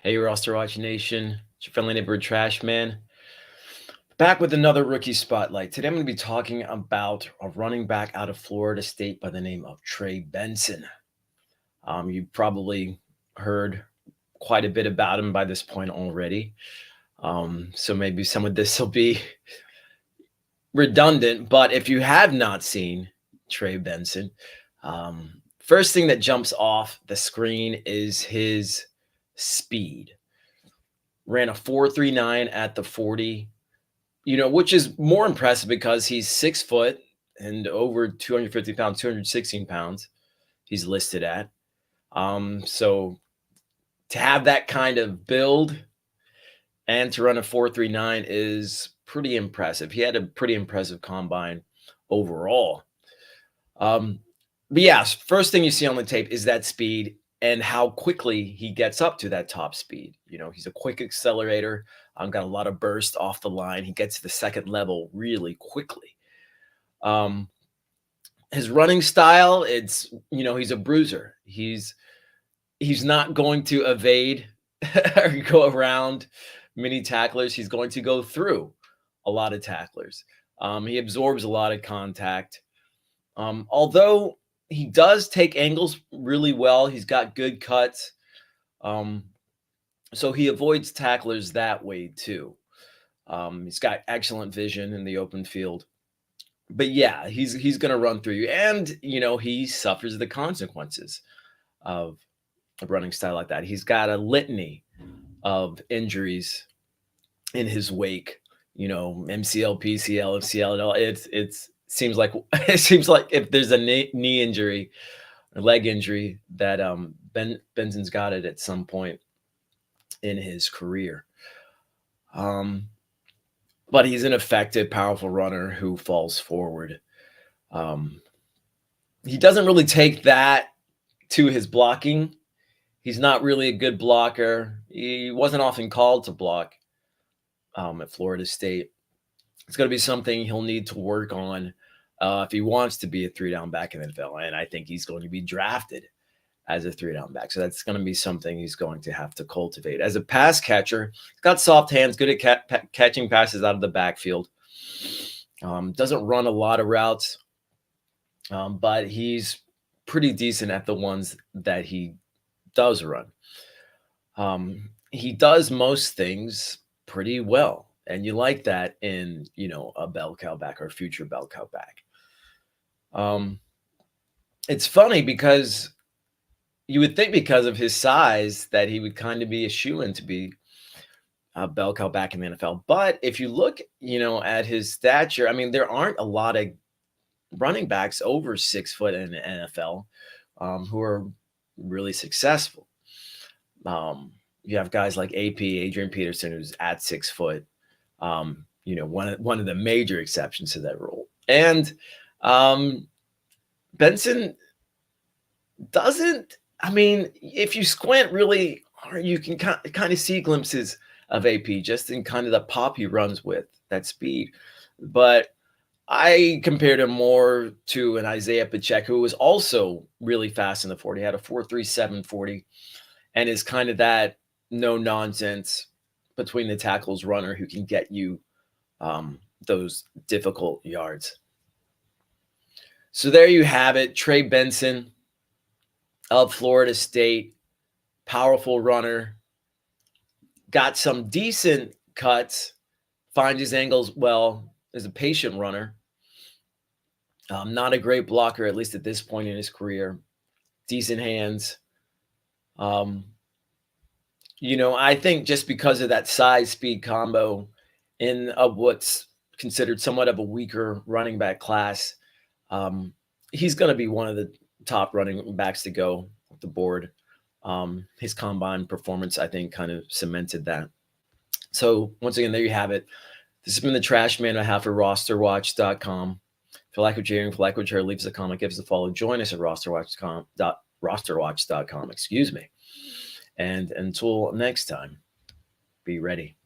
Hey, RosterWatch Nation. It's your friendly neighborhood Trashman. Back with another rookie spotlight. Today I'm going to be talking about a running back out of Florida State by the name of Trey Benson. You've probably heard quite a bit about him by this point already. So maybe some of this will be redundant, but if you have not seen Trey Benson, first thing that jumps off the screen is his speed. Ran a 4.39 at the 40, which is more impressive because he's 6 foot and over 250 pounds, 216 pounds he's listed at. So to have that kind of build and to run a 4.39 is pretty impressive. He had a pretty impressive combine overall. But yeah, first thing you see on the tape is that speed and how quickly he gets up to that top speed. He's a quick accelerator. Got a lot of burst off the line. He gets to the second level really quickly. His running style, he's a bruiser. He's not going to evade or go around many tacklers. He's going to go through a lot of tacklers. He absorbs a lot of contact. Although he does take angles really well, he's got good cuts. So he avoids tacklers that way too. He's got excellent vision in the open field. But yeah, he's going to run through you. And, he suffers the consequences of a running style like that. He's got a litany of injuries in his wake, MCL, PCL, FCL. It seems like if there's a knee injury or leg injury that Benson's got it at some point in his career. But he's an effective, powerful runner who falls forward. He doesn't really take that to his blocking. He's not really a good blocker. He wasn't often called to block at Florida State. It's going to be something he'll need to work on if he wants to be a 3-down back in the NFL. And I think he's going to be drafted as a 3-down back. So that's going to be something he's going to have to cultivate. As a pass catcher, he's got soft hands, good at catching passes out of the backfield. Doesn't run a lot of routes, but he's pretty decent at the ones that he does run. He does most things pretty well. And you like that in, a bell cow back or future bell cow back. It's funny because you would think because of his size that he would kind of be a shoo-in to be a bell cow back in the NFL. But if you look, at his stature, I mean, there aren't a lot of running backs over 6 foot in the NFL who are really successful. You have guys like AP, Adrian Peterson, who's at 6 foot. One of the major exceptions to that rule. And Benson doesn't. I mean, if you squint really hard, you can kind of see glimpses of AP just in kind of the pop he runs with, that speed. But I compared him more to an Isaiah Pacheco, who was also really fast in the 40. He had a 4.37 40 and is kind of that no-nonsense between the tackles runner who can get you those difficult yards. So there you have it, Trey Benson of Florida State, powerful runner, got some decent cuts, finds his angles well, is a patient runner, not a great blocker, at least at this point in his career, decent hands. I think just because of that size-speed combo in what's considered somewhat of a weaker running back class, he's going to be one of the top running backs to go with the board. His combine performance, I think, kind of cemented that. So once again, there you have it. This has been the Trashman I have for RosterWatch.com. If you like what you're hearing, if you like what you heard, leave us a comment, give us a follow. Join us at RosterWatch.com. And until next time, be ready.